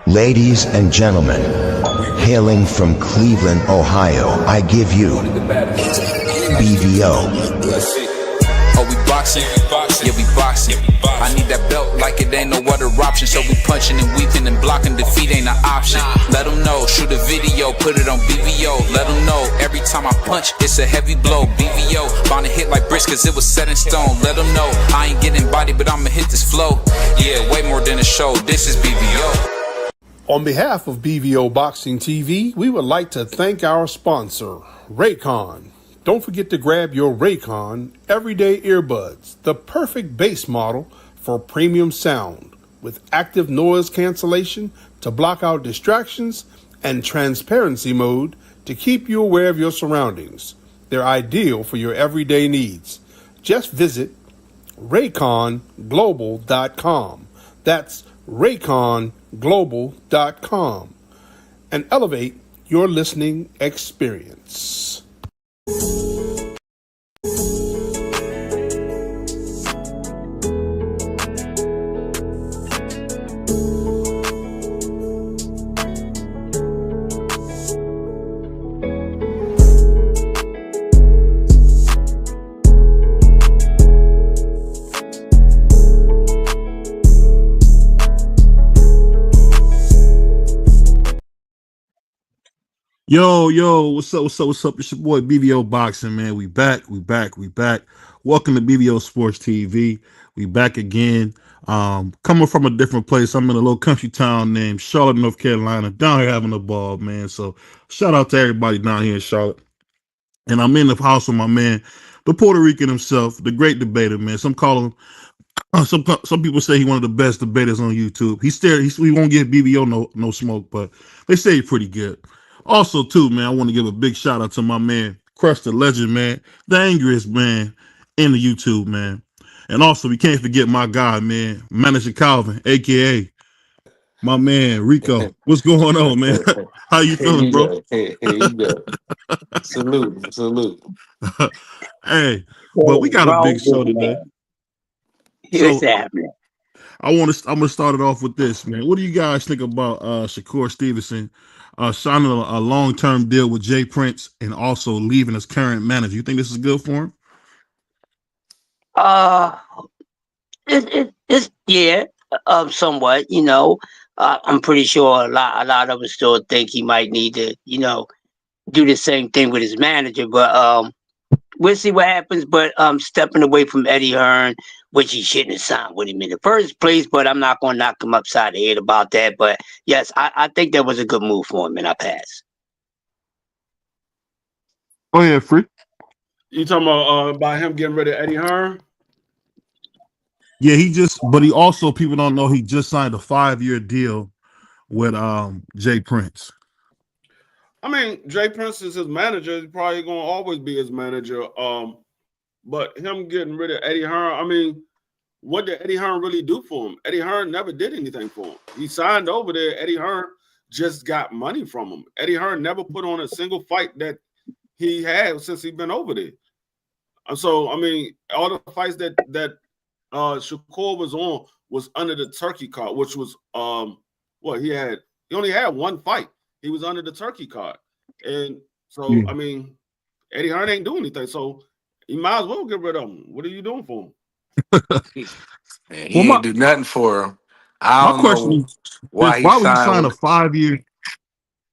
Ladies and gentlemen, hailing from Cleveland, Ohio, I give you BVO. Oh, we boxing? Yeah, we boxing. I need that belt like it ain't no other option. So we punching and weaving and blocking. Defeat ain't an option. Let them know, shoot a video, put it on BVO. Let them know, every time I punch, it's a heavy blow. BVO, bound to hit like bricks cause it was set in stone. Let them know, I ain't getting body, but I'ma hit this flow. Yeah, way more than a show, this is BVO. On behalf of BVO Boxing TV, we would like to thank our sponsor, Raycon. Don't forget to grab your Raycon everyday earbuds, the perfect bass model for premium sound, with active noise cancellation to block out distractions and transparency mode to keep you aware of your surroundings. They're ideal for your everyday needs. Just visit rayconglobal.com. That's rayconglobal.com and elevate your listening experience. Yo, what's up? It's your boy BVO Boxing, man. We back. Welcome to BVO Sports TV. We back again. Coming from a different place. I'm in a little country town named Charlotte, North Carolina. Down here having a ball, man. So shout out to everybody down here in Charlotte. And I'm in the house with my man, the Puerto Rican himself, the great debater, man. Some call him. Some people say he's one of the best debaters on YouTube. He won't give BVO no smoke, but they say he's pretty good. Also, too, man, I want to give a big shout out to my man, Crush the Legend, man, the angriest man in the YouTube, man. And also, we can't forget my guy, man, Manager Calvin, aka my man Rico. What's going on, man? How you feeling, bro? Hey, you go. Salute. Hey, but we got a big show today. Here's happening. I'm gonna start it off with this, man. What do you guys think about Shakur Stevenson signing a long-term deal with Jay Prince and also leaving as current manager? You think this is good for him? It's somewhat. I'm pretty sure a lot of us still think he might need to, do the same thing with his manager. But we'll see what happens. But stepping away from Eddie Hearn, which he shouldn't have signed with him in the first place, but I'm not going to knock him upside the head about that. But yes, I think that was a good move for him, and I pass. Oh yeah, Free. You talking about him getting rid of Eddie Hearn? Yeah, but he also, people don't know, he just signed a 5-year deal with Jay Prince. I mean, Jay Prince is his manager. He's probably going to always be his manager. But him getting rid of Eddie Hearn, I mean, what did Eddie Hearn really do for him? Eddie Hearn never did anything for him. He signed over there. Eddie Hearn just got money from him. Eddie Hearn never put on a single fight that he had since he's been over there. So, I mean, all the fights that Shakur was on was under the turkey card, which was he only had one fight. He was under the turkey card. And so, I mean, Eddie Hearn ain't doing anything. So you might as well get rid of him. What are you doing for him? Man, he ain't do nothing for him. I don't know why would he sign a 5-year?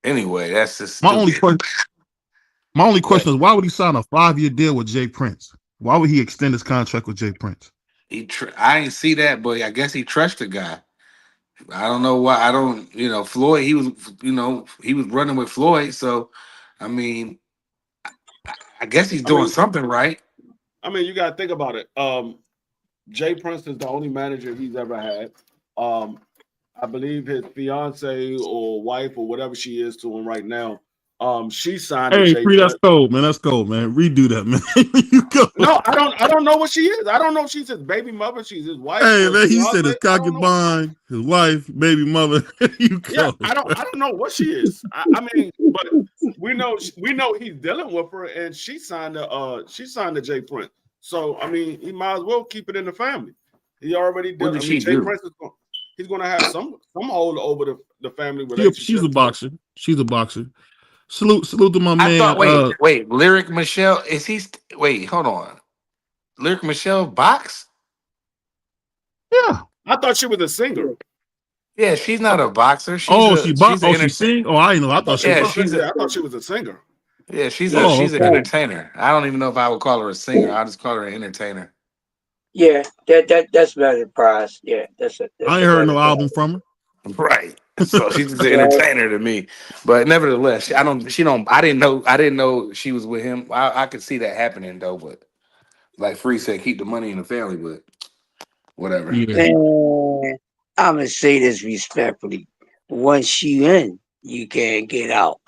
Anyway, that's just my only question is, why would he sign a 5-year deal with Jay Prince? Why would he extend his contract with Jay Prince? I ain't see that, but I guess he trusts the guy. I don't know why. Floyd, he was running with Floyd. So, I mean, I guess he's doing something right. I mean, you got to think about it. Jay Prince is the only manager he's ever had. I believe his fiance or wife or whatever she is to him right now, she signed. Hey, Free, that's cold, man. Redo that, man. You go. No, I don't know what she is. I don't know if she's his baby mother, she's his wife. Hey, man, he said his concubine, his wife, baby mother. You go. Yeah, I don't know what she is. I mean, but we know he's dealing with her, and she signed the Jay Prince. So I mean, he might as well keep it in the family. He already did. What did she do? he's gonna have some hold over the family relationship. She's a boxer. She's a boxer. Salute to my man. I thought. Wait. Lyric Michelle is he? Wait, hold on. Lyric Michelle box? Yeah. I thought she was a singer. Yeah, she's not a boxer. She sing? Oh, I know. I thought she was a singer. Yeah, she's an entertainer. I don't even know if I would call her a singer. I just call her an entertainer. Yeah, that's better prize. Yeah, I ain't heard no album from her. Right. So she's just an entertainer to me. But nevertheless, I didn't know she was with him. I could see that happening though, but like Free said, keep the money in the family, but whatever. Yeah. Man, I'm gonna say this respectfully. Once you in, you can't get out.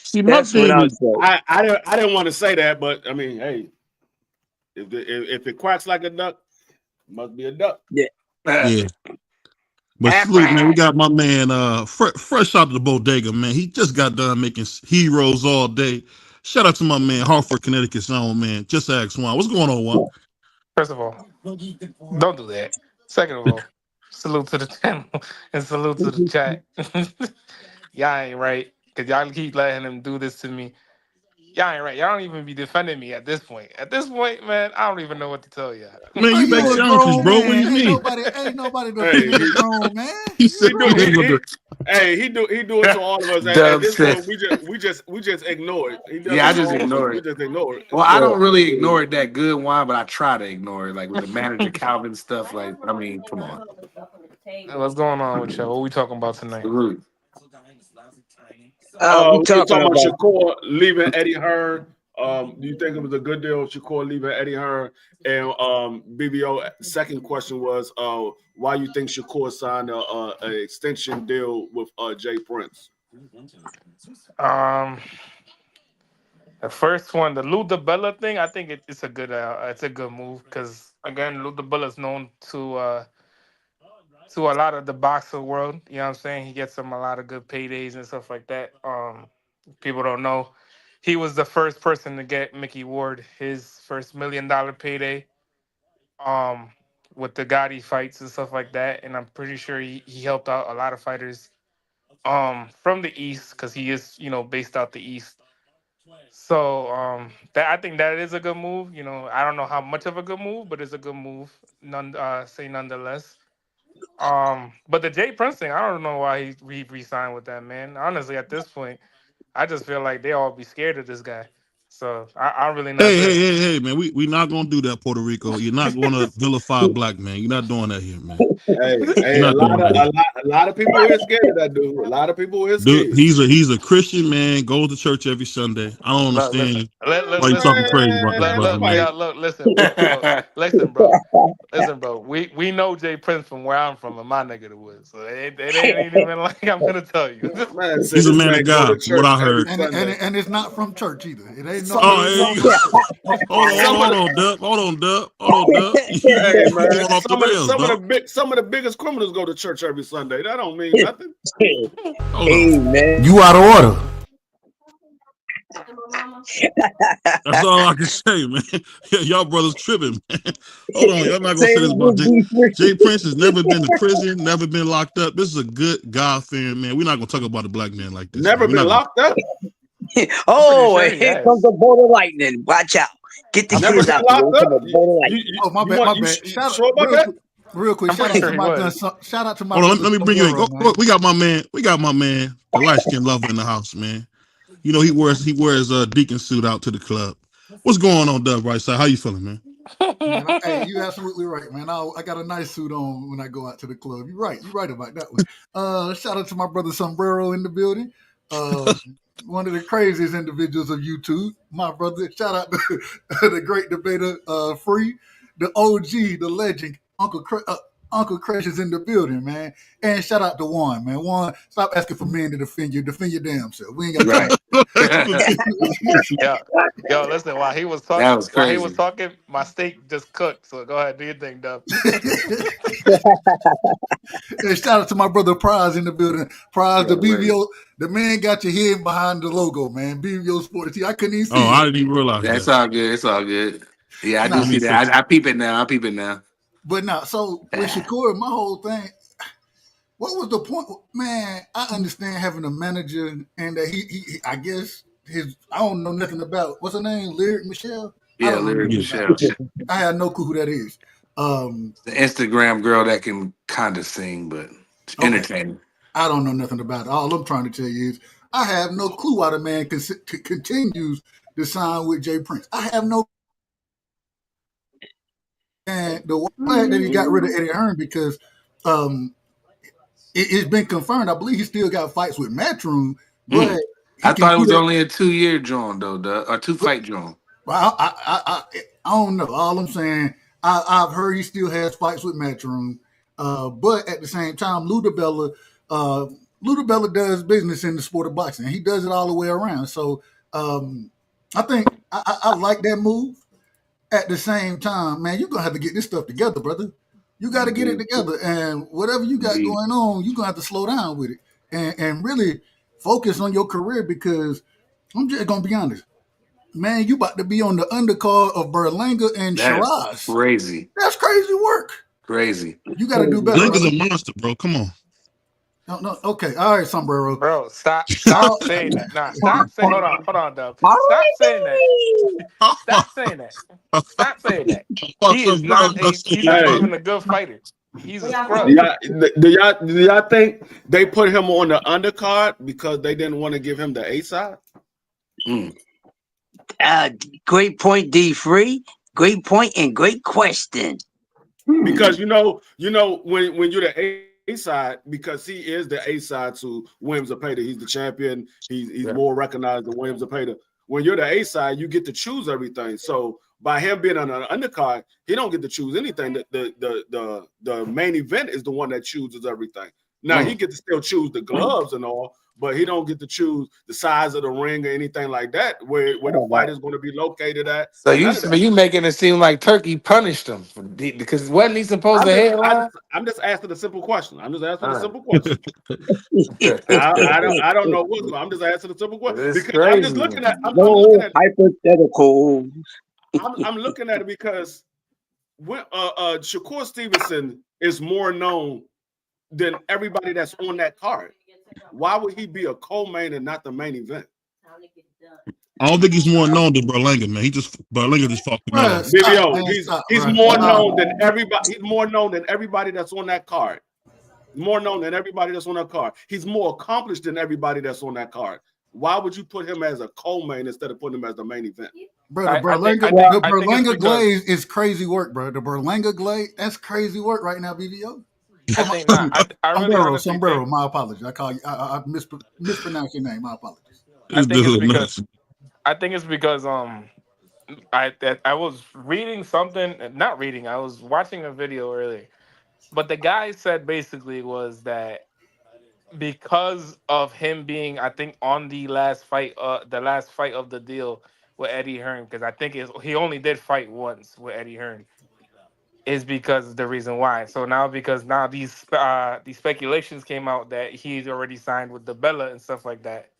See, my thing is, I didn't want to say that, but I mean, hey, if it quacks like a duck, it must be a duck. Yeah. Yeah. But salute, man, we got my man fresh out of the bodega, man. He just got done making heroes all day. Shout out to my man, Hartford, Connecticut's own, man. Just ask Juan. What's going on, Juan? First of all, don't do that. Second of all, salute to the channel and salute to the chat. Y'all ain't right, because y'all keep letting him do this to me. Y'all ain't right. Y'all don't even be defending me at this point. At this point, man, I don't even know what to tell y'all. Man, you make challenges, bro. What do you mean? Ain't nobody defending the grown man. He do it to all of us. At this point, we just ignore it. I just ignore it. We just ignore it. Well, I don't really ignore it that good, Juan, but I try to ignore it. Like with the manager Calvin stuff. Like, I mean, come on. What's going on with y'all? What we talking about tonight? We're talking about Shakur leaving Eddie Hearn. Do you think it was a good deal, Shakur leaving Eddie Hearn? And BVO second question was why you think Shakur signed an extension deal with Jay Prince? The first one, the Lou DiBella thing, I think it's a good move because again, Lou DiBella is known to a lot of the boxer world. You know what I'm saying? He gets them a lot of good paydays and stuff like that. People don't know. He was the first person to get Mickey Ward his first $1 million payday with the Gotti fights and stuff like that. And I'm pretty sure he helped out a lot of fighters from the East because he is, based out the East. So I think that is a good move. I don't know how much of a good move, but it's a good move. Nonetheless. But the Jay Prince thing, I don't know why he re-signed with that, man. Honestly, at this point, I just feel like they all be scared of this guy. So I really not. Hey, man, we not gonna do that, Puerto Rico. You're not gonna vilify a black man. You're not doing that here, man. Hey, a lot of people are scared of that dude. A lot of people are scared. Dude, he's a Christian man, goes to church every Sunday. I don't understand why you talking crazy about that, brother, man. Look, listen, bro. We know Jay Prince from where I'm from in my neck of the woods. So it ain't even like I'm gonna tell you. Man, he's a man of God, what I heard. And it's not from church either. It ain't no. Hold on, Dub. Hey, man, some of the biggest criminals go to church every Sunday. That don't mean nothing. Amen. You out of order. That's all I can say, man. Y'all brothers tripping, man. Hold on, y'all not gonna say this about Jay Prince has never been to prison, never been locked up. This is a good God-fearing man. We're not gonna talk about a black man like this. Never been locked up. Oh, and here comes the bolt of lightning. Watch out. Get the kids out. Oh, my bad. Shout out, real quick. Shout out to my. Hold on, let me bring you in. We got my man, the light skin lover in the house, man. He wears deacon suit out to the club. What's going on, Dub? Right side? How you feeling, man? Hey, you absolutely right, man. I got a nice suit on when I go out to the club. You're right about that one. Shout out to my brother Sombrero in the building. One of the craziest individuals of YouTube, my brother. Shout out to the great debater, Free, the OG, the legend, Uncle Crash is in the building, man. And shout out to Juan, man. Juan, stop asking for men to defend you. Defend your damn self. We ain't got right. Yo, listen. While he was talking, my steak just cooked. So go ahead, do your thing, Dub. Hey, shout out to my brother Prize in the building. Prize, the BVO, the man got you hidden behind the logo, man. BVO Sports. I couldn't even see. I didn't even realize that. It's all good. It's all good. Yeah, I do see that. I peep it now. But no, so with Shakur, my whole thing, what was the point? Man, I understand having a manager and that he I guess I don't know nothing about, what's her name? Lyric Michelle? I Yeah, don't know Lyric nothing about Michelle. her. I have no clue who that is. The Instagram girl that can kind of sing, but it's Okay. entertaining. I don't know nothing about it. All I'm trying to tell you is I have no clue why the man continues to sign with Jay Prince. I have no. And the glad that he got rid of Eddie Hearn because it's been confirmed. I believe he still got fights with Matchroom, but I thought it was only a 2-year joint though, or 2-fight joint. Well, I don't know. All I'm saying, I've heard he still has fights with Matchroom, but at the same time, Ludabella does business in the sport of boxing. He does it all the way around. So I think I like that move. At the same time, man, you're gonna have to get this stuff together, brother. You got to get it together, and whatever you got going on, you're gonna have to slow down with it and really focus on your career because I'm just gonna be honest. Man, you about to be on the undercard of Berlanga and Shiraz. Crazy. That's crazy work. Crazy. You got to do better. Berlanga's a monster, bro. Come on. No. Okay. All right, Sombrero. Bro, stop saying that. Nah, stop saying. Hold on, Dub. Stop saying that. Stop saying that. Stop saying that. He is not. He's not even a good fighter. He's a scrub. Do y'all think they put him on the undercard because they didn't want to give him the A side? Great point, D3. Great point and great question. Because you know when you're the A side, because he is the A side to Williams Zepeda. He's the champion. He's more recognized than Williams Zepeda. When you're the A side, you get to choose everything. So by him being on an undercard, he don't get to choose anything. The main event is the one that chooses everything. Now he gets to still choose the gloves and all, but he don't get to choose the size of the ring or anything like that, where the fight is going to be located at. So you making it seem like Turkey punished him because wasn't he supposed to headline? I'm just asking a simple question. I don't know what's going on. I'm just asking a simple question because I'm just looking at. I'm looking at hypothetical. I'm looking at it because when Shakur Stevenson is more known than everybody that's on that card. Why would he be a co-main and not the main event? I don't think he's more known than Berlanga, man. Berlanga just fought BVO. He's more known than everybody. He's more known than everybody that's on that card. More known than everybody that's on that card. He's more accomplished than everybody that's on that card. Why would you put him as a co-main instead of putting him as the main event? Bro, the Berlanga glaze is crazy work, bro. The Berlanga glaze, that's crazy work right now, BVO. Sombrero, my apologies. I call you. I mispronounced your name. My apologies. I think it's because I was reading something, not reading. I was watching a video earlier, but the guy said basically was that because of him being, I think, on the last fight of the deal with Eddie Hearn, because I think he only did fight once with Eddie Hearn. Is because the reason why. So now these speculations came out that he's already signed with the Bella and stuff like that.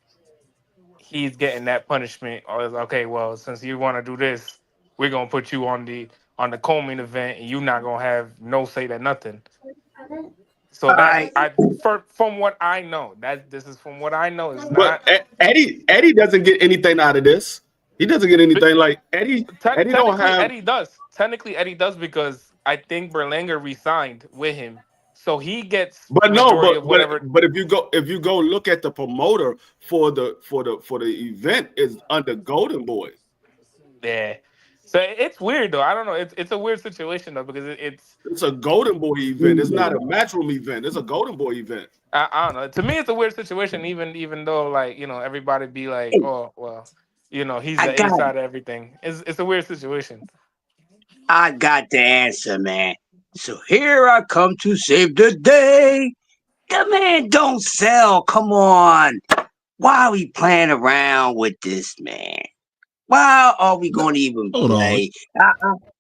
He's getting that punishment. Or okay, well, since you want to do this, we're gonna put you on the co-main event, and you're not gonna have no say to nothing. So from what I know, this is from what I know. Is but not Eddie doesn't get anything out of this. He doesn't get anything like Eddie. Eddie don't have. Eddie does. Technically, Eddie does because I think Berlanga re-signed with him, so he gets. But if you go look at the promoter for the event is under Golden Boy. Yeah, so it's weird though. I don't know. It's a weird situation though because it's a Golden Boy event. It's not a Matchroom event. It's a Golden Boy event. I don't know. To me, it's a weird situation. Even though everybody be like, oh well, he's the inside of everything. It's a weird situation. I got the answer, man. So here I come to save the day. The man don't sell. Come on. Why are we playing around with this, man? Why are we going to even play?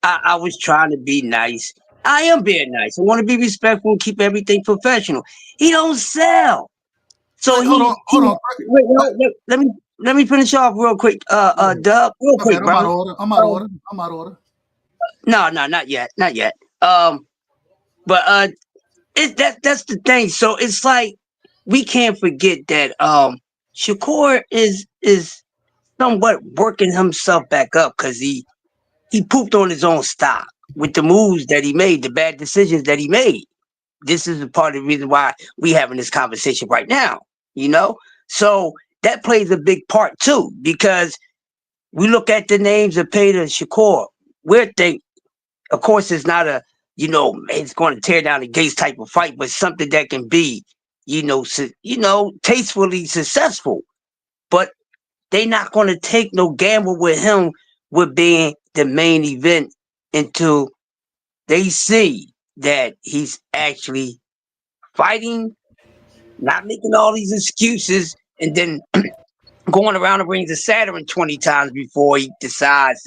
I was trying to be nice. I am being nice. I want to be respectful and keep everything professional. He don't sell. So hold on. Wait, let me finish off real quick. Dub, real quick, bro. I'm out of order. No, not yet. But that's the thing. So it's like we can't forget that Shakur is somewhat working himself back up because he pooped on his own stock with the moves that he made, the bad decisions that he made. This is a part of the reason why we having this conversation right now, you know? So that plays a big part too, because we look at the names of Peter and Shakur. We're think, of course, it's not a, it's going to tear down the gates type of fight, but something that can be, tastefully successful. But they not going to take no gamble with him with being the main event until they see that he's actually fighting, not making all these excuses, and then going around the rings of Saturn 20 times before he decides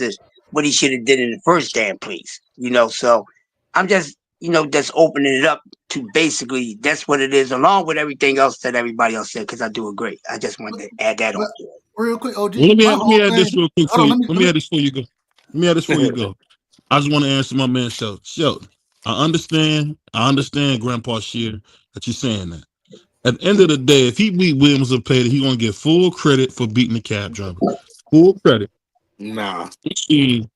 what he should have did in the first damn place. So I'm just, just opening it up to basically that's what it is, along with everything else that everybody else said, because I do agree. I just wanted to add that on. Real quick, OG. Well, let me add this real quick for you. Let me add this before you go. Let me add this before you go. I just want to answer my man Sheldon. Sheldon, I understand, Grandpa Shear, that you're saying that. At the end of the day, if he beat Williams or Peter, he's gonna get full credit for beating the cab driver. Full credit. Nah, We seen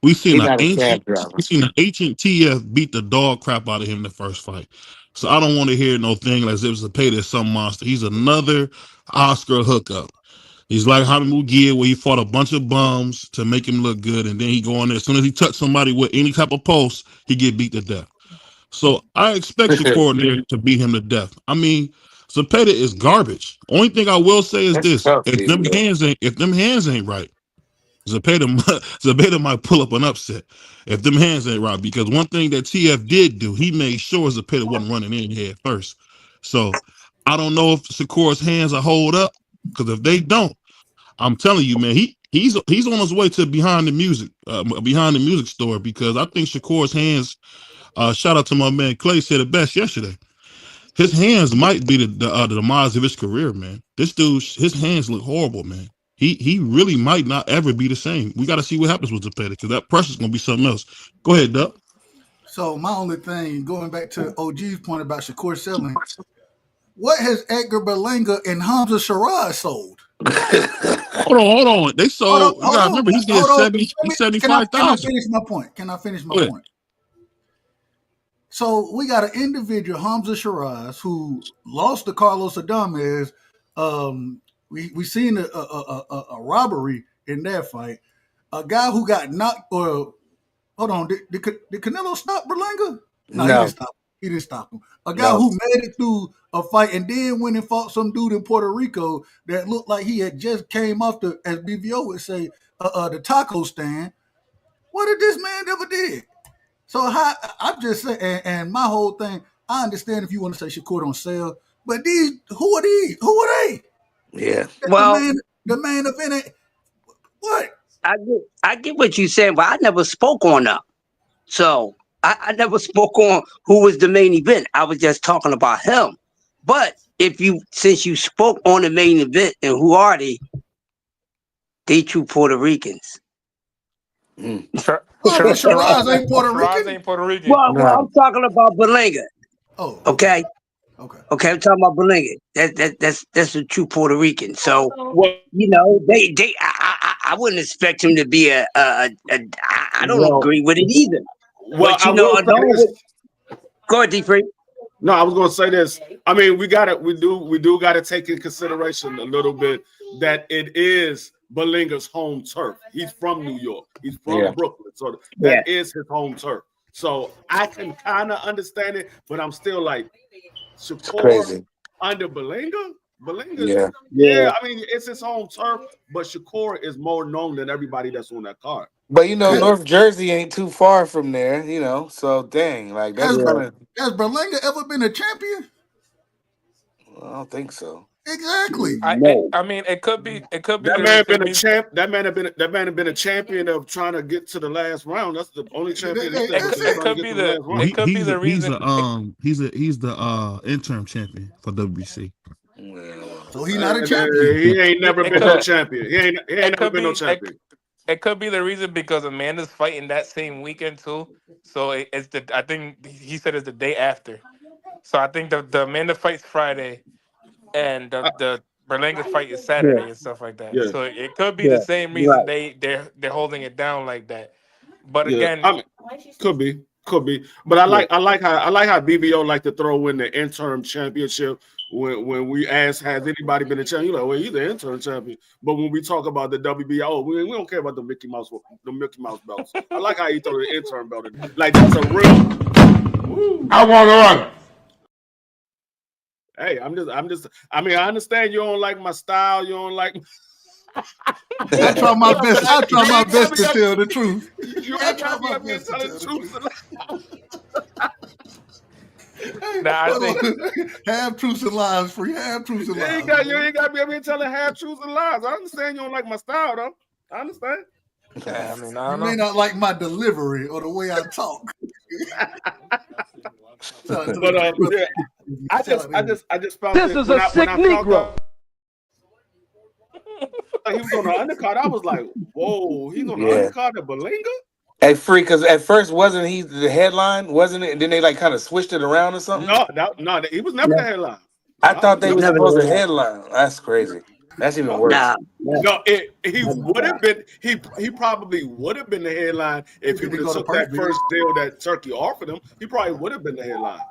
he's an not a ancient cab driver. TF beat the dog crap out of him in the first fight. So I don't want to hear no thing like it was a Peter some monster. He's another Oscar hookup. He's like Jaime Mugia, where he fought a bunch of bums to make him look good, and then he go on there. As soon as he touched somebody with any type of pulse, he get beat to death. So I expect Shakur there to beat him to death. I mean, Zepeda is garbage. Only thing I will say is That's this: tough, if dude. them hands ain't right, Zepeda might pull up an upset if them hands ain't right. Because one thing that TF did do, he made sure Zepeda wasn't running in head first. So I don't know if Shakur's hands are hold up, because if they don't, I'm telling you, man, he's on his way to behind the music store, because I think Shakur's hands. Shout out to my man Clay, said it best yesterday. His hands might be the demise of his career, man. This dude, his hands look horrible, man. He really might not ever be the same. We got to see what happens with Zepeda, because that pressure's gonna be something else. Go ahead, Doug. So my only thing, going back to OG's point about Shakur selling, what has Edgar Berlanga and Hamza Shiraz sold? Hold on. They sold. You gotta remember, he's getting 75,000. Can I finish my point? Can I finish my point? So we got an individual, Hamza Shiraz, who lost to Carlos Adames. We seen a robbery in that fight. A guy who got knocked. Or hold on, did Canelo stop Berlanga? No, he didn't stop. He didn't stop him. A guy who made it through a fight and then went and fought some dude in Puerto Rico that looked like he had just came off the, as BVO would say, the taco stand. What did this man ever did? So I'm just saying, and my whole thing, I understand if you want to say Shakur don't sell, but who are these? Who are they? Yeah. Well, the main event. What? I get what you're saying, but I never spoke on them. So I never spoke on who was the main event. I was just talking about him. But since you spoke on the main event, and who are they? They true Puerto Ricans. Shiraz ain't Puerto Rican. Well, I'm talking about Berlanga. Oh, okay. Okay, I'm talking about Berlanga. That's a true Puerto Rican. So I wouldn't expect him to be I don't agree with it either. Well, Go ahead, D3. No, I was going to say this. I mean, we do got to take in consideration a little bit that it is Berlanga's home turf. He's from New York. He's from Brooklyn. So that is his home turf. So I can kind of understand it, but I'm still like, Shakur under Berlanga? Berlanga? Yeah. I mean, it's his home turf, but Shakur is more known than everybody that's on that card. But North Jersey ain't too far from there, so dang, like that's has Berlanga ever been a champion? Well, I don't think so. Exactly. I mean, it could be. That man been a champ. That man have been a champion of trying to get to the last round. That's the only champion. It could be the reason. He's the interim champion for WBC. So he's not a champion. He ain't never been no champion. He ain't never been no champion. It could be the reason because Amanda's fighting that same weekend too. So it's I think he said it's the day after. So I think the Amanda fight's Friday, and the Berlanga fight is Yeah, Saturday and stuff like that. Yeah, So it could be the yeah, same you're reason right. they're holding it down like that. But yeah. again, I mean, could be. But Yeah. I like how BVO like to throw in the interim championship. When we ask, has anybody been a champion? You're like, well, he's the interim champion. But when we talk about the WBO, we don't care about the Mickey Mouse belts. I like how he throw the interim belt in. Like that's a real. I want to run. Hey, I mean, I understand you don't like my style. You don't like. I try my best. I try my best to You tell the truth. you I ain't try gotta be my up here best to telling tell the the truth. Hey, Nah, I hold think on. Half truths and lies, free. Half truths and You lies. ain't got to be up here telling half truths and lies. I understand you don't like my style, though. I understand. I mean, I You don't may know. not like my delivery or the way I talk. Shout out to But the brother. yeah, Shout out to him. I just felt this is a sick Negro. He was on the undercard. I was like, whoa, he's on the Yeah. undercard of Berlanga? At free, because at first wasn't he the headline? Wasn't it? And then they like kind of switched it around or something. No, he was never the headline. I thought they He's were never supposed to the headline. That's crazy. That's even No, worse. no, he would have been. He probably would have been the headline if he Did he would go have to took Perk that Beat? first deal that Turkey offered him. He probably would have been the headline.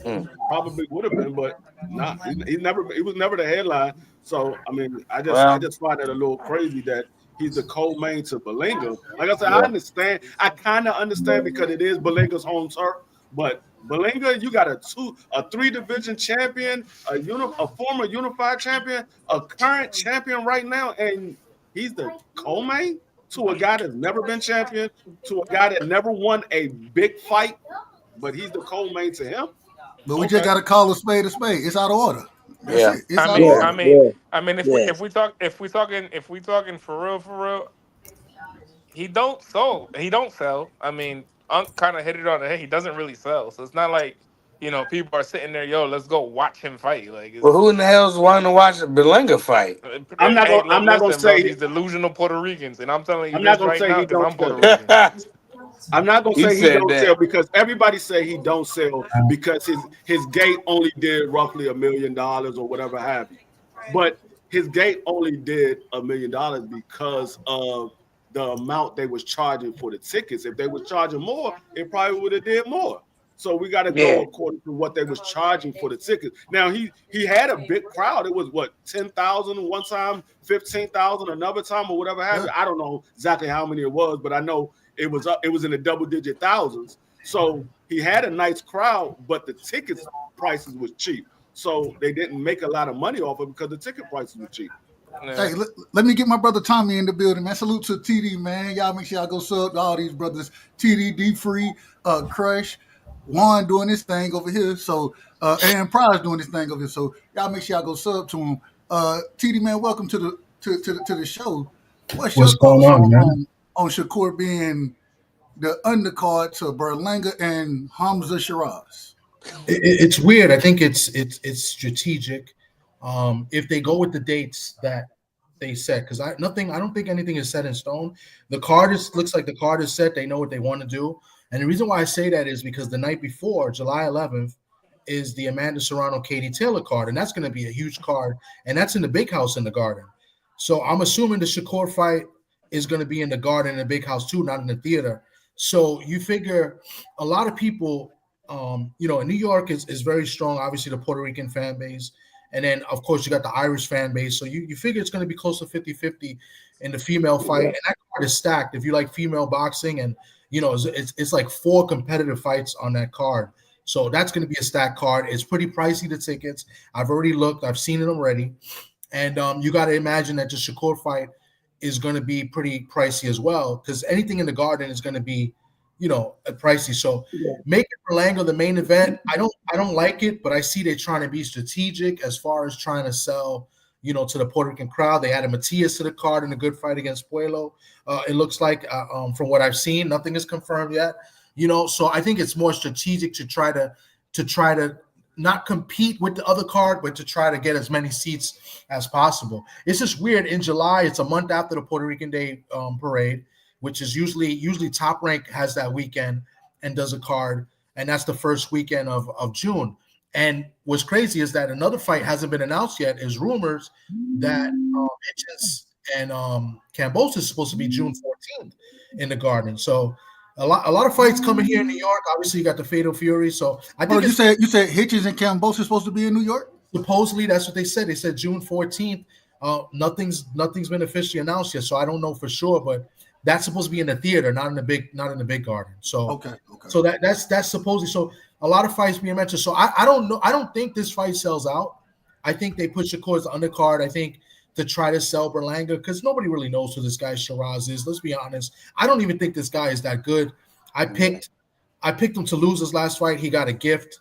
Mm. Probably would have been, but nah, he was never the headline. So I mean, I Well, just find it a little crazy that he's the co-main to Berlanga. Like I said, I yeah. understand. I kind of understand because it is Berlanga's home turf, but Berlanga, you got a 3-division champion, a former unified champion, a current champion right now, and he's the co-main to a guy that's never been champion, to a guy that never won a big fight, but he's the co-main to him. But we just got to call a spade a spade. It's out of order. That's Yeah. it. It's out of Yeah, order. If we talking for real, he don't sell. I mean, Unc kind of hit it on the head. He doesn't really sell, so it's not like people are sitting there. Yo, let's go watch him fight. Like, Well, who in the hell's wanting to watch Berlanga fight? I'm not hey, gonna listen, bro, say these delusional Puerto Ricans, and I'm telling you I'm not this gonna right say now he because don't I'm Puerto sell. Rican. I'm not gonna You say he said don't sell that. because everybody say he don't sell because his gate only did roughly $1 million or whatever have you. But his gate only did $1 million because of the amount they was charging for the tickets. If they was charging more, it probably would have did more. So we got to yeah. go according to what they was charging for the tickets. Now he had a big crowd. It was what 10,000 one time, 15,000 another time, or whatever have you. I don't know exactly how many it was, but I know it was up. It was in the double-digit thousands. So he had a nice crowd, but the tickets prices was cheap. So they didn't make a lot of money off it because the ticket prices were cheap. Hey, let me get my brother Tommy in the building, man. Salute to TD, man. Y'all make sure y'all go sub to all these brothers. TD, D-Free, Crush, Juan doing this thing over here. So, and Prize doing this thing over here. So y'all make sure y'all go sub to him. TD, man, welcome to the show. What's your going thoughts on, man? on Shakur being the undercard to Berlanga and Hamza Shiraz? It's weird. I think it's strategic. If they go with the dates that they set, because I don't think anything is set in stone. The card looks like the card is set. They know what they want to do, and the reason why I say that is because the night before, July 11th, is the Amanda Serrano Katie Taylor card, and that's going to be a huge card, and that's in the big house in the Garden. So I'm assuming the Shakur fight is going to be in the Garden in the big house too, not in the theater. So you figure a lot of people. In New York is very strong, obviously the Puerto Rican fan base. And then, of course, you got the Irish fan base. So you figure it's going to be close to 50-50 in the female fight. And that card is stacked. If you like female boxing and, it's like 4 competitive fights on that card. So that's going to be a stacked card. It's pretty pricey, the tickets. I've already looked. I've seen it already. And you got to imagine that the Shakur fight is going to be pretty pricey as well because anything in the Garden is going to be pricey. So making Berlanga the main event, I don't like it, but I see they're trying to be strategic as far as trying to sell, to the Puerto Rican crowd. They added Matias to the card in a good fight against Pueblo. It looks like from what I've seen, nothing is confirmed yet. So I think it's more strategic to try to not compete with the other card, but to try to get as many seats as possible. It's just weird. In July, it's a month after the Puerto Rican Day parade. which is usually Top Rank has that weekend and does a card, and that's the first weekend of June. And what's crazy is that another fight hasn't been announced yet. Is rumors that Hitchens and Kambosos is supposed to be June 14th in the Garden. So a lot of fights coming here in New York. Obviously, you got the Fatal Fury. So I think you said Hitchens and Kambosos supposed to be in New York. Supposedly, that's what they said. They said June 14th. Nothing's been officially announced yet, so I don't know for sure. But that's supposed to be in the theater, not in the big Garden. So okay. So that's supposedly so. A lot of fights being mentioned. So I don't know. I don't think this fight sells out. I think they put Shakur as the undercard. I think to try to sell Berlanga because nobody really knows who this guy Shiraz is. Let's be honest. I don't even think this guy is that good. I picked him to lose his last fight. He got a gift.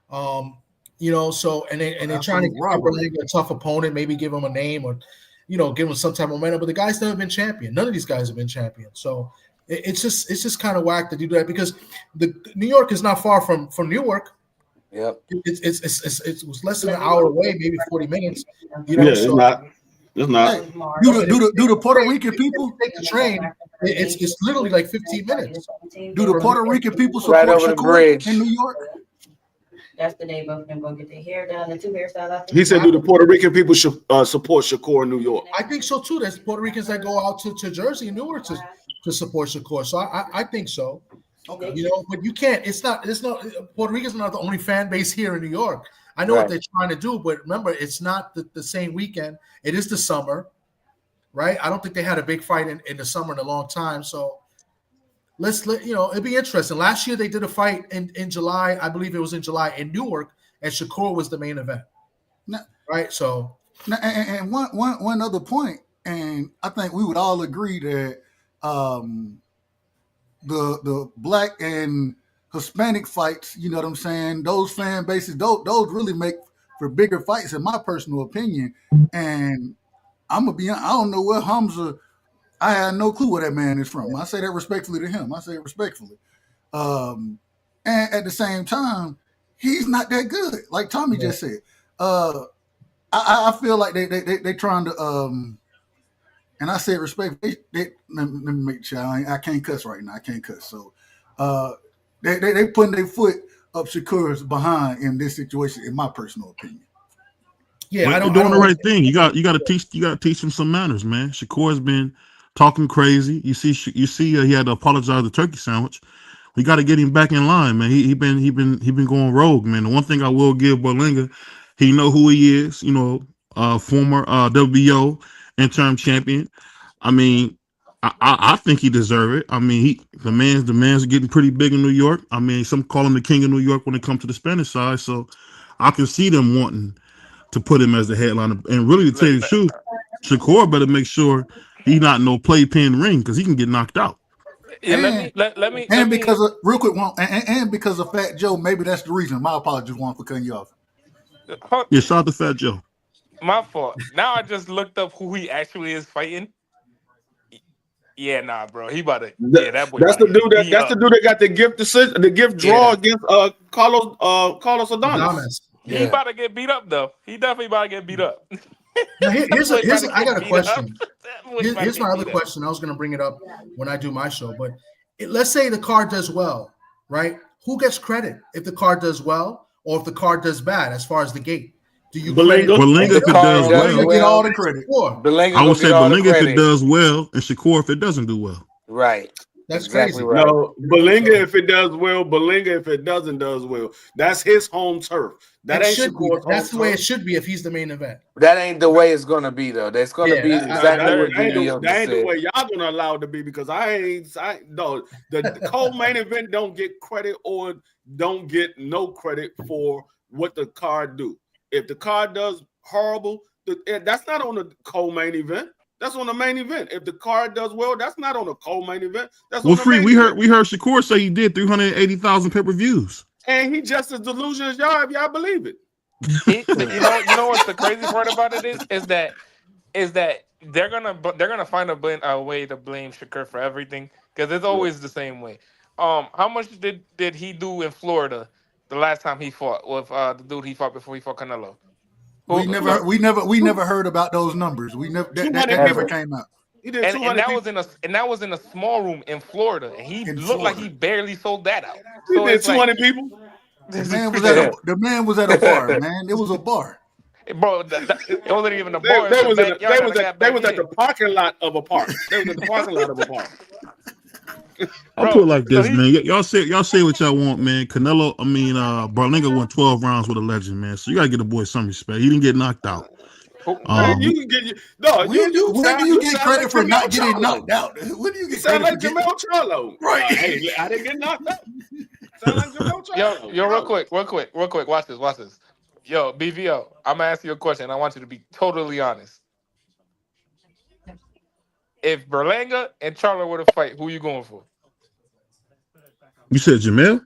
So they're trying to give Berlanga a tough opponent, maybe give him a name or, give him some type of momentum. But the guy's never been champion. None of these guys have been champion. So it's just kind of whack to do that because the New York is not far from Newark. Yep. It was less than an hour away, maybe 40 minutes. It's not. Do the Puerto Rican people take the train? It's literally like 15 minutes. Do the Puerto Rican people support right over the Shakur bridge in New York? That's the day both of them go get their hair done. The two hairstyles. He said, "Do the Puerto Rican people support Shakur in New York?" I think so too. There's Puerto Ricans that go out to Jersey and Newark to support Shakur. So I think so. Okay. But you can't. It's not. Puerto Ricans are not the only fan base here in New York. I know what they're trying to do, but remember, it's not the same weekend. It is the summer, right? I don't think they had a big fight in the summer in a long time. So it'd be interesting. Last year they did a fight in July. I believe it was in July in Newark, and Shakur was the main event. Right. So and one other point, and I think we would all agree that the black and Hispanic fights, you know what I'm saying? Those fan bases, those really make for bigger fights, in my personal opinion. And I'm gonna be honest, I don't know where Hamza. I had no clue where that man is from. I say that respectfully to him. I say it respectfully. And at the same time, he's not that good. Like Tommy just said. I feel like they trying to and I say it respectfully. Let me make sure I can't cuss right now. I can't cuss. So they putting their foot up Shakur's behind in this situation, in my personal opinion. Yeah, I don't doing the right thing. You got to teach him some manners, man. Shakur's been talking crazy. You see, he had to apologize to turkey sandwich. We got to get him back in line, man. He been going rogue, man. The one thing I will give Berlanga, he know who he is. Former WBO interim champion. I mean, I think he deserve it. I mean, the man's getting pretty big in New York. I mean, some call him the king of New York when it comes to the Spanish side. So I can see them wanting to put him as the headliner. And really, to tell you the truth, Shakur better make sure he's not no playpen ring because he can get knocked out. Yeah, let me. Because of real quick, and because of Fat Joe, maybe that's the reason. My apologies, Juan, for cutting you off. Yeah, shout out to Fat Joe. My fault. Now I just looked up who he actually is fighting. Yeah, nah, bro. He about to. That boy. That's the dude that got the gift decision, the gift draw against Carlos Adonis. He about to get beat up though. He definitely about to get beat up. Now, I got a question. Here's my other question. I was going to bring it up when I do my show, but let's say the card does well, right? Who gets credit if the card does well or if the card does bad as far as the gate? Do you Berlanga if it does well? Get all the credit. I would say Berlanga if it does well and Shakur if it doesn't do well. Right. That's exactly crazy. Right. No, Berlanga if it does well, Berlanga if it doesn't does well. That's his home turf. That ain't Shakur's home That's the way it should be if he's the main event. That ain't the way it's gonna be though. That's gonna be exactly what BVO that ain't the way y'all gonna allow it to be because the co-main event don't get credit or don't get no credit for what the card do. If the card does horrible, that's not on the co-main event. That's on the main event. If the card does well, that's not on the co-main event. That's on the free. Main We event. heard Shakur say he did 380,000 pay-per-views. And he just as delusional as y'all if y'all believe it. You know what's the crazy part about it is that they're gonna find a way to blame Shakur for everything because it's always the same way. How much did he do in Florida the last time he fought with the dude he fought before he fought Canelo? We never heard about those numbers. That never came out. He did and 200 that people. was in a small room in Florida, and he In looked like he Florida. barely sold that out. He So did it's like 200 people. The man was at a bar, man. It was a bar. bro, it wasn't even a bar. It was the backyard that I got they back was at here. the parking lot of a park. They was at the parking lot of a park. I'll put it Bro, like so this, man. Y'all say what y'all want, man. Berlinga won 12 rounds with a legend, man. So you gotta give the boy some respect. He didn't get knocked out. Man, you can get no. When do you get credit like for Jamel not getting Charlo. knocked out? When do you You get sound credit like for Jamel Charlo. Right. Hey, I didn't get knocked out. Sound like Jamel Charlo. yo, real quick. Watch this. Yo, BVO, I'm gonna ask you a question. I want you to be totally honest. If Berlanga and Charlo were to fight, who you going for? You said Jamel?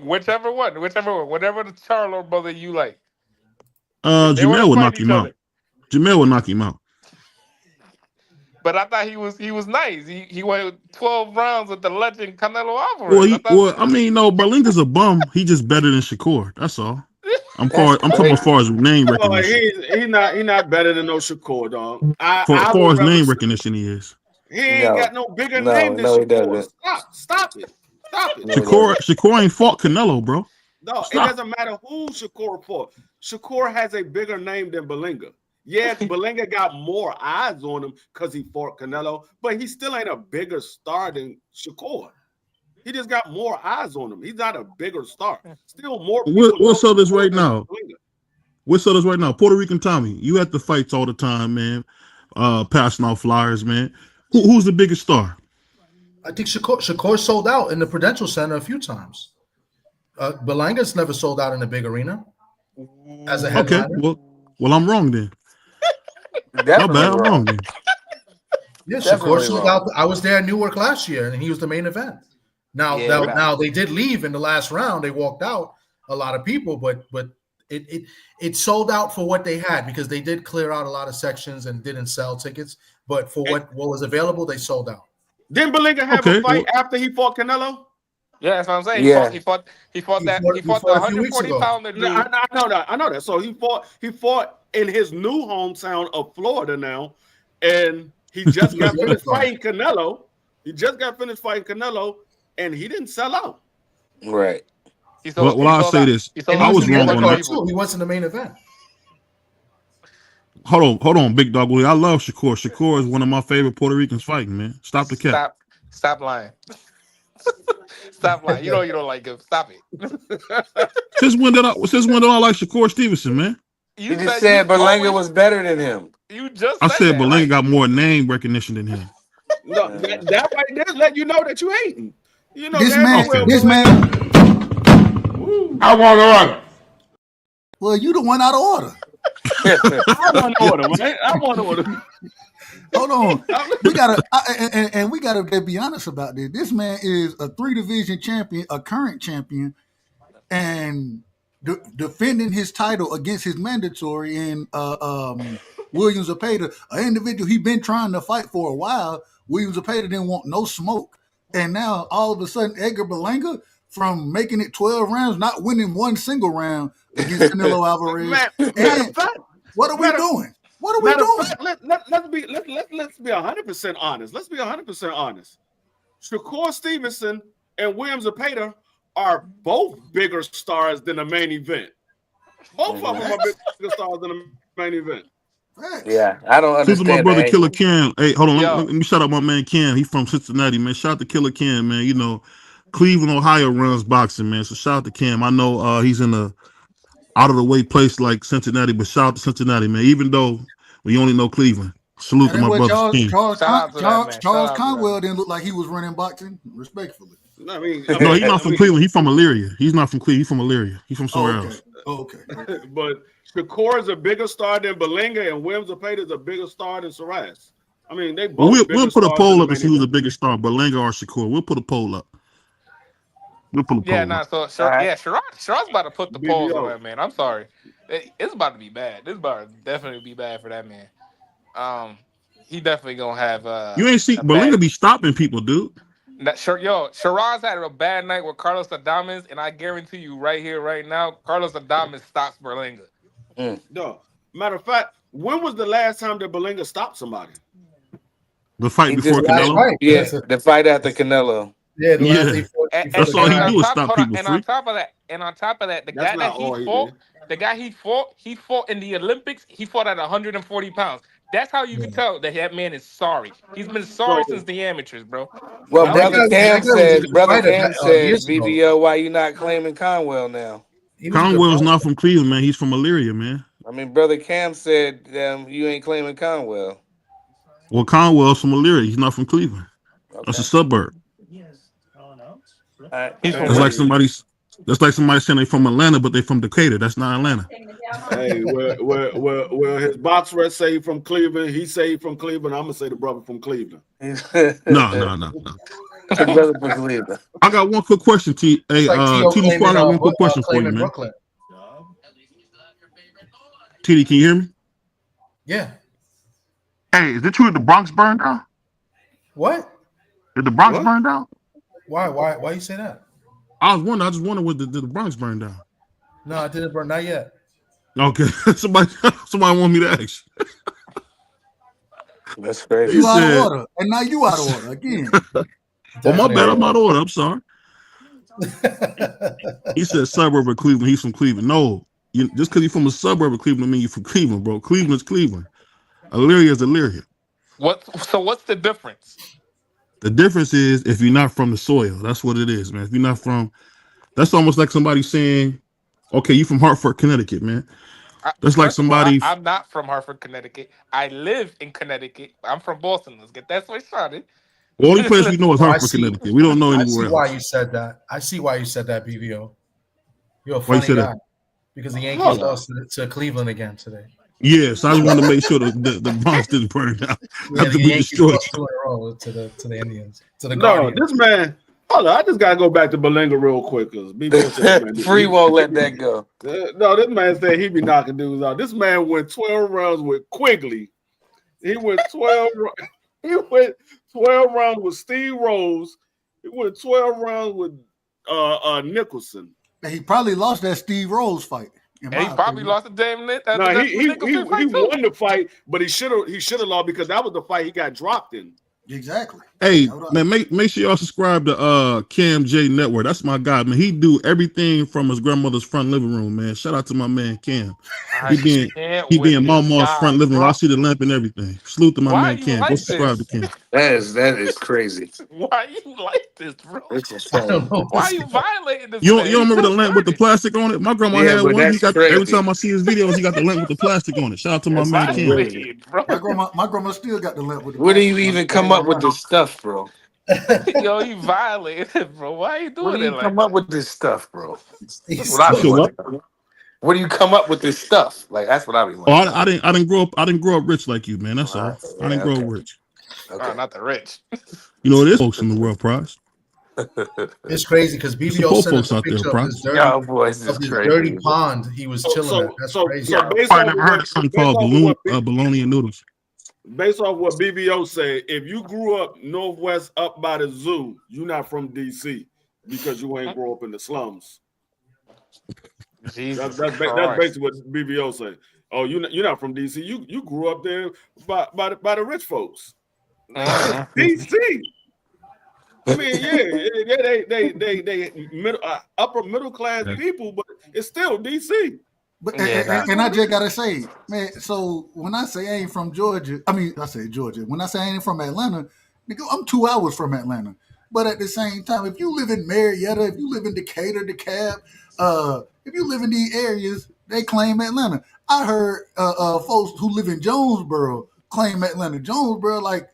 Whichever one, whatever the Charlo brother you like. If they were to Jamel would fight knock each him other. out. Jamel would knock him out. But I thought he was nice. He went 12 rounds with the legend Canelo Alvarez. No, Berlinga's a bum. He just better than Shakur. That's all. I'm talking as far as name recognition. He not better than no Shakur, dog. As far as name recognition, he is. He ain't got no bigger name than Shakur. Stop it. Shakur ain't fought Canelo, bro. No, it doesn't matter who Shakur fought. Shakur has a bigger name than Berlanga. Yeah, Berlanga got more eyes on him because he fought Canelo, but he still ain't a bigger star than Shakur. He just got more eyes on him. He's not a bigger star. Still more people. We'll sell this right now. Puerto Rican Tommy, you at the fights all the time, man. Passing out flyers, man. Who's the biggest star? I think Shakur sold out in the Prudential Center a few times. Berlanga's never sold out in a big arena as a headliner. Okay, well, I'm wrong then. My bad, I'm wrong then. Yeah, Shakur sold out. I was there in Newark last year, and he was the main event. Now they did leave in the last round. They walked out a lot of people, but it sold out for what they had because they did clear out a lot of sections and didn't sell tickets. But for what was available, they sold out. Didn't Berlanga have a fight after he fought Canelo? Yeah, that's what I'm saying. Yeah. He fought the 140-pounder dude. I know that. So he fought in his new hometown of Florida now, and he just got finished fighting Canelo. And he didn't sell out. Right. I'll say this. I was wrong on that. He wasn't the main event. Hold on, Big Dog. I love Shakur. Shakur is one of my favorite Puerto Ricans fighting, man. Stop the cap. Stop lying. Stop lying. You know you don't like him. Stop it. Since when did I like Shakur Stevenson, man? You just said Berlanga was better than him. I said Berlanga got more name recognition than him. No, that right there let you know that you hating. You know this man. I want to run. Well, you the one out of order. I want to order. Hold on, we gotta be honest about this. This man is a 3-division champion, a current champion, and defending his title against his mandatory in Williams Zepeda, an individual he been trying to fight for a while. Williams Zepeda didn't want no smoke, and now all of a sudden Edgar Berlanga, from making it 12 rounds, not winning one single round against Canelo Alvarez. What are we doing? What are we doing? Let's be 100% honest. Let's be 100% honest. Shakur Stevenson and Williams Zepeda are both bigger stars than the main event. Both of them are bigger stars than the main event. Yeah, I don't understand. This is my brother Killer Cam. Hey, hold on. Let me shout out my man Cam. He's from Cincinnati, man. Shout out to Killer Cam, man. You know, Cleveland, Ohio runs boxing, man. So shout out to Cam. I know he's in a out of the way place like Cincinnati, but shout out to Cincinnati, man. Even though we only know Cleveland. Salute to my brother Charles Conwell didn't look like he was running boxing, respectfully. I mean, no, he's not from Cleveland. He's from Elyria. He's not from Cleveland. He's from Elyria. He's from somewhere else. Okay. But Shakur is a bigger star than Berlanga, and Williams Zepeda is a bigger star than Shiraz. I mean, they both. We'll put a poll up and see who's the biggest star, Berlanga or Shakur. We'll put a poll up. Shiraz about to put the polls on that man. I'm sorry, it's about to be bad. This about to definitely be bad for that man. He definitely gonna have. You ain't see Berlanga be stopping people, dude. Shiraz had a bad night with Carlos Adames, and I guarantee you right here, right now, Carlos Adames stops Berlanga. No, matter of fact, when was the last time that Berlanga stopped somebody? The fight He before just That's Canelo. right. yeah, That's a, the fight after Canelo. yeah, the last Yeah, day fought And, before and, that's the all and he on guy. do is top, stop hold on, people and on free. top of that, the That's guy that not all he did. he fought in the Olympics, he fought at 140 pounds. That's how you Yeah. can tell that man is sorry. He's been sorry So since the amateurs, bro. Well, And that brother guy, Cam that guy was a said, good fighter years ago. BBO, why you not claiming Conwell now? He was a good Conwell's fighter. not from Cleveland, man. He's from Elyria, man. I mean, brother Cam said, you ain't claiming Conwell. Well, Conwell's from Elyria. He's not from Cleveland. That's a Okay. suburb. He's from That's where? like somebody saying they from Atlanta, but they from Decatur. That's not Atlanta. hey, well, his box rep say he from Cleveland. He say he from Cleveland. I'm gonna say the brother from Cleveland. No. Brother from Cleveland. I got one quick question, T. Hey, It's like T.O. TD Squad, I got one quick question for you, claiming man. Brooklyn. TD, can you hear me? Yeah. Hey, is it true that the Bronx burned down? What? Did the Bronx What? burn down? Why you say that? I just wondering, did the Bronx burn down? No, it didn't burn. Not yet. Okay, somebody want me to ask. That's crazy. You out of order, and now you out of order again. Oh, my bad. I'm out of order. I'm sorry. He said suburb of Cleveland. He's from Cleveland. No, just because you're from a suburb of Cleveland, mean you're from Cleveland, bro. Cleveland's Cleveland. Elyria is Elyria. What's the difference? The difference is if you're not from the soil. That's what it is, man. If you're not from, that's almost like somebody saying, okay, you from Hartford, Connecticut, man. That's like First of all, somebody. I'm not from Hartford, Connecticut. I live in Connecticut. I'm from Boston. Let's get that way started. The only place we know is I Hartford, see. Connecticut. We don't know I anywhere see why else. you said that. I see why you said that, BVO. You're a Why you funny said guy that? because the Yankees Hold on. lost to Cleveland again today. Yes, I just wanted to make sure the Bronx didn't burn down Yeah, after the we Yankees destroyed lost you. 2 in a row to the Indians, to the No, Guardians. this man. Hold on, I just gotta go back to Belinga real quick because Free won't let that go. No, this man said he be knocking dudes out. This man went 12 rounds with Quigley. He went 12. He went 12 rounds with Steve Rose. He went 12 rounds with Nicholson. And he probably lost that Steve Rose fight. And he probably lost the damn net. No, he won the fight, but he should have lost because that was the fight he got dropped in. Exactly. Hey, man, make sure y'all subscribe to Cam J Network. That's my guy, man. He do everything from his grandmother's front living room, man. Shout out to my man Cam. He be in Mama's front living room. I see the lamp and everything. Salute to my man Cam. Go subscribe to Cam. That is crazy. Why you like this, bro? I don't know. Why you violating this? You man? don't remember the lamp with the plastic on it? My grandma Yeah, had but one. He that's got crazy. every time I see his videos, he got the lamp with the plastic on it. Shout out to my man Cam. Violated, bro. My grandma still got the lamp with the Where do you plastic on even it. come up with this stuff, bro? Yo, you violated, bro. Why you Where doing do it you like come that? up with this stuff, bro? He's That's what I be still- wondering. Where do you come up with this stuff? Like that's what I be Oh, wondering. I didn't grow up rich like you, man. That's all. I didn't grow up rich. Oh, not the rich. You know, there's folks in the world, Prize. It's crazy because Some BVO poor sent us folks a out there, picture of Prize. this dirty, Y'all boys is crazy. dirty pond he was chilling at. That's crazy. based I off never of heard what- of something based called off of what bologna and noodles. Based off what BBO said, if you grew up northwest up by the zoo, you're not from DC because you ain't grow up in the slums. Jesus That's basically what BBO said. Oh, you're not from DC. You grew up there by the rich folks. DC. I mean, they middle, upper middle class people, but it's still DC. But and I just gotta say, man. So when I say I ain't from Georgia, I say Georgia. When I say I ain't from Atlanta, nigga, I'm 2 hours from Atlanta. But at the same time, if you live in Marietta, if you live in Decatur, DeKalb, if you live in these areas, they claim Atlanta. I heard folks who live in Jonesboro claim Atlanta. Jonesboro, like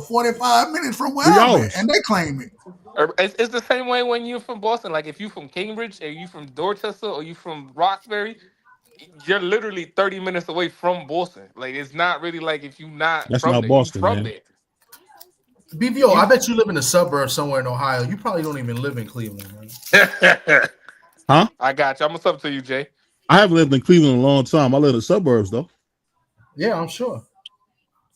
45 minutes from where 3 I'm hours. at, and they claim it. It's the same way when you're from Boston. Like if you from Cambridge, or you from Dorchester, or you from Roxbury, you're literally 30 minutes away from Boston. Like it's not really like if you're not That's from not there. Boston, You from man. there. BVO, I bet you live in a suburb somewhere in Ohio. You probably don't even live in Cleveland, man. Huh? I got you. I'm gonna sub to you, Jay. I haven't lived in Cleveland in a long time. I live in the suburbs, though. Yeah, I'm sure.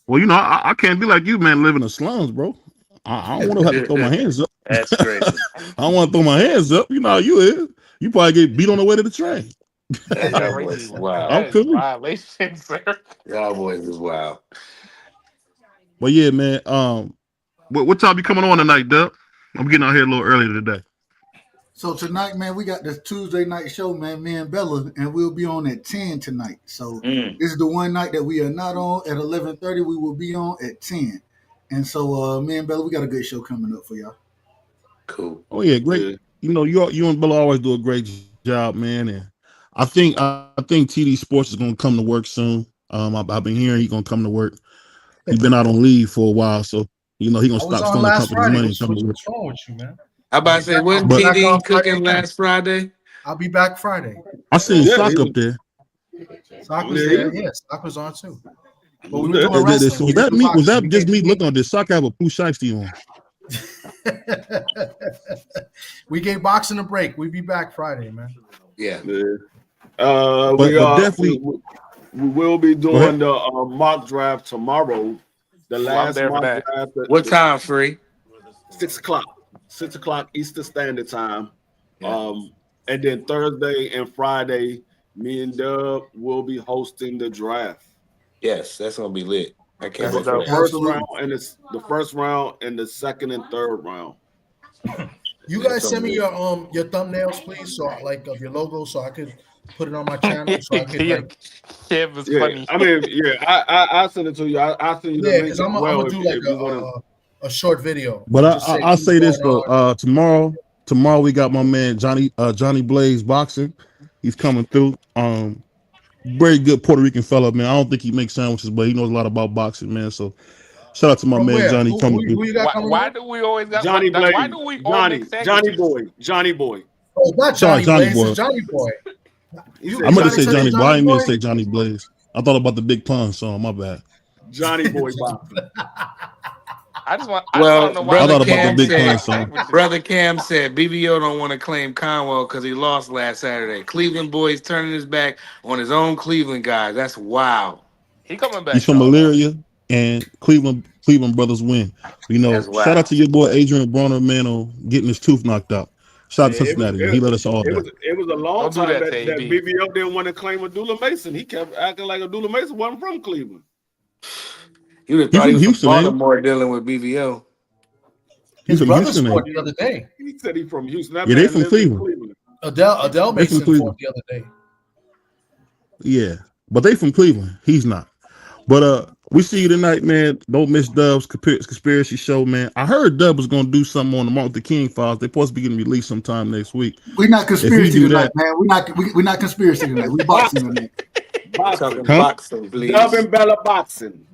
Well, you know, I can't be like you, man, live in the slums, bro. I don't want to have to throw my hands up. That's crazy. I don't want to throw my hands up. You know how you is. You probably get beat on the way to the train. Y'all boys is wild. I'm cool. Violation, sir. Y'all boys is wild. But yeah, man. What time you coming on tonight, Dub? I'm getting out here a little earlier today. So tonight, man, we got this Tuesday night show, man, me and Bella, and we'll be on at 10 tonight. So this is the one night that we are not on at 11:30. We will be on at 10. And so me and Bella, we got a good show coming up for y'all. Cool. Oh yeah, great. Yeah. You know, you and Bella always do a great job, man. And I think TD Sports is gonna come to work soon. I've been hearing he's gonna come to work. He's been out on leave for a while, so you know he's gonna stop stealing the company's money and come to work. What's wrong with you, man? How about to say when But- TD cooking last Friday? I'll be back Friday. I seen Yeah, Sock he- up there. Sock was Yeah. there. Yeah, Sock was on too. But we were Yeah. doing wrestling. Was that me? Was that just me looking on this? Sock have a Pooh Shiesty on. We gave boxing a break. We'll be back Friday, man. Yeah. Yeah. But We definitely- we will be doing the mock draft tomorrow. The I'm last there for mock that. draft. What time, Free? 6 o'clock. 6 o'clock Eastern Standard Time. Yeah. And then Thursday and Friday, me and Dub will be hosting the draft. Yes, that's gonna be lit. I can't wait The for that. first Absolutely. round and the first round and the second and third round. You guys send me your thumbnails, please, so like of your logo, so I could put it on my channel. So I could like Kev was Yeah, funny. I mean, yeah, I send it to you. I send you the yeah, link because as I'm well. gonna do if like you wanna- a short video. But Just I'll what's say this going though. on. Tomorrow we got my man Johnny Blaze boxing. He's coming through. Very good Puerto Rican fella, man. I don't think he makes sandwiches, but he knows a lot about boxing, man. So shout out to my From man where? Johnny coming Who through. you got Why, coming why in? do we always got Johnny Blaze, why do we all make Johnny sandwiches? Boy. Oh, not Sorry, Johnny Johnny Blaze. Boy. It's Johnny Boy. said I'm gonna say said Johnny, it's but I didn't mean to Boy? say Johnny Blaze. I thought about the Big Pun song. My bad. Johnny Boy boxing. I just want Well, to know why I brother thought about the Cam Big Pun said, song. brother Cam said BVO don't want to claim Conwell because he lost last Saturday. Cleveland boys turning his back on his own Cleveland guys. That's wow. he coming back. He's from though. Malaria and Cleveland brothers win. You know, That's shout wild. out to your boy Adrian Bronner, man, on getting his tooth knocked out. Shout out to Cincinnati, man. He let us all down. It was a long Don't do time that that, to AB. BBO didn't want to claim Abdullah Mason. He kept acting like Abdullah Mason wasn't from Cleveland. You would have He thought from he was Houston, from ain't he? Baltimore dealing with BVO. He's His from brother Houston, scored ain't the other day. He said he's from Houston. That Yeah, they man from lives in Cleveland. Adele They from Mason Cleveland. fought the other day. Yeah, but they from Cleveland. He's not. But we see you tonight, man. Don't miss Dub's conspiracy show, man. I heard Dub was gonna do something on the Martin Luther King files. They're supposed to be getting released sometime next week. We're not conspiracy do tonight, that- man. We're not conspiracy tonight. We boxing tonight. Boxing. Talking Huh? boxing, please. Dub and Bella boxing.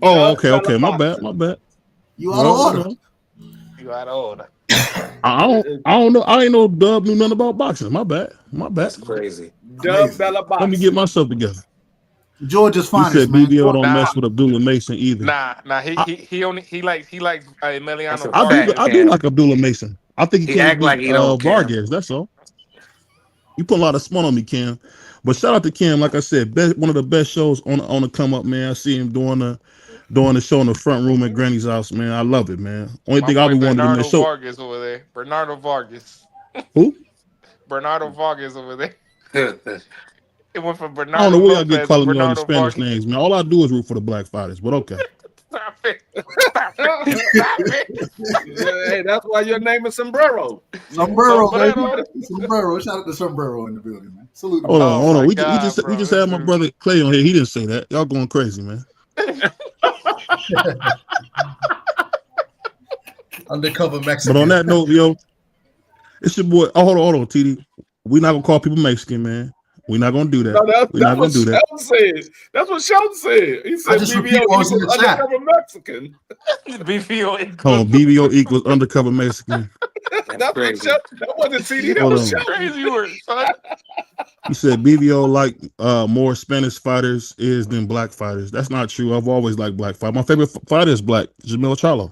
Oh, Dub, okay. Bella My bad. You out of order. You out of order. I don't know. I ain't know Dub knew nothing about boxing. My bad. That's crazy. Dub Amazing. Bella boxing. Let me get myself together. Georgia's He finest, said man. BBO don't Nah. mess with Abdullah Mason either. Nah. He likes Emiliano That's a I Vargas. do like Abdullah Mason. I think he He can't act like he don't care. Vargas. That's all. You put a lot of smut on me, Cam. But shout out to Cam. Like I said, one of the best shows on the come up, man. I see him doing the show in the front room at Granny's house, man. I love it, man. Only My thing I boy be wanting to Bernardo make show. Vargas over there. Bernardo Vargas. Who? Bernardo Vargas over there. It went from I Bernardo don't know where y'all Lopez get calling to me all the Bernardo Spanish Vargas. names, man. All I do is root for the black fighters, but okay. Stop it. Stop it. Stop it. Hey, that's why your name is Sombrero. Sombrero, Sombrero. baby. Sombrero. Shout out to Sombrero in the building, man. Salute. Hold on, Oh hold on. my We God, just bro. had my brother Clay on here. He didn't say that. Y'all going crazy, man. Undercover Mexican. But on that note, yo, it's your boy. Oh, hold on, TD. We're not gonna call people Mexican, man. We're not gonna do that. No, We're not gonna do that. Sheldon said. That's what Sheldon said. He said just BBO repeat what was in equals the chat. undercover Mexican. BVO. Hold on, BVO equals undercover Mexican. That's That's what crazy. Sheldon. That wasn't TD. That Hold was on. Sheldon. Crazy word, son. He said BVO like more Spanish fighters than black fighters. That's not true. I've always liked black fighters. My favorite fighter is black, Jamil Charlo.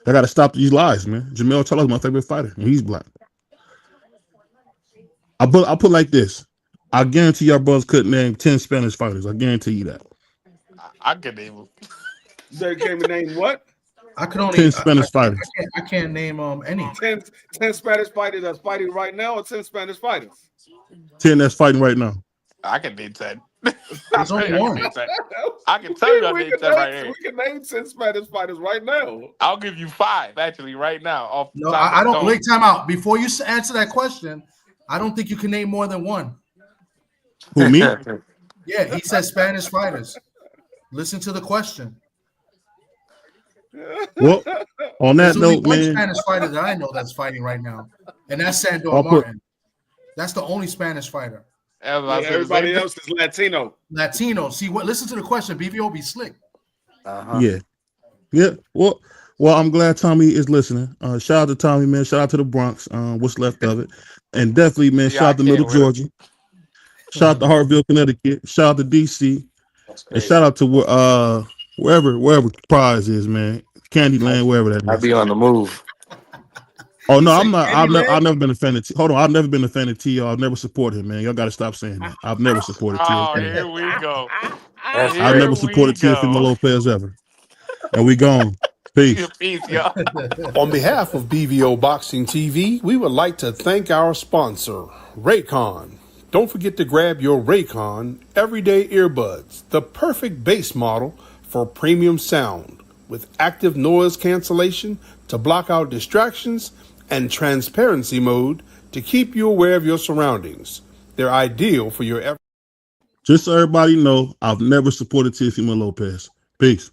I gotta stop these lies, man. Jamil Charlo is my favorite fighter, and he's black. I put like this. I guarantee y'all brothers couldn't name 10 Spanish fighters. I guarantee you that. I could name him. They came and named what? I could only 10 Spanish fighters. I can't name any. 10 Spanish fighters that's fighting right now, or 10 Spanish fighters? 10 that's fighting right now. I could name 10. There's only one. I can tell you I name 10 right here. We can name 10 Spanish fighters right now. I'll give you 5 actually right now. Off No, top I of the don't. dome. Wait, time out. Before you answer that question, I don't think you can name more than one. Who, me? Yeah, he said Spanish fighters. Listen to the question. Well, on that There's only note, one man, Spanish fighter that I know that's fighting right now, and that's Sandor I'll put- Martin. That's the only Spanish fighter. Everybody else is Latino. Latino. See what? Listen to the question. BVO be slick. yeah. Well, I'm glad Tommy is listening. Shout out to Tommy, man. Shout out to the Bronx. What's left of it, and definitely, man. Shout out to Middle Georgia. Shout out to Hartville, Connecticut. Shout out to DC, and shout out to wherever prize is, man. Candyland, wherever that is. I'll be on the move. Oh no, I'm not. I've never been a fan of T. Hold on, I've never been a fan of T.O. I've never supported him, man. Y'all got to stop saying that. I've never supported T.O. Oh, here we go. I've never supported Teofimo Lopez ever. And we gone. Peace. Peace, y'all. On behalf of BVO Boxing TV, we would like to thank our sponsor, Raycon. Don't forget to grab your Raycon Everyday Earbuds, the perfect bass model for premium sound, with active noise cancellation to block out distractions and transparency mode to keep you aware of your surroundings. They're ideal for your Just so everybody know, I've never supported Teofimo Lopez. Peace.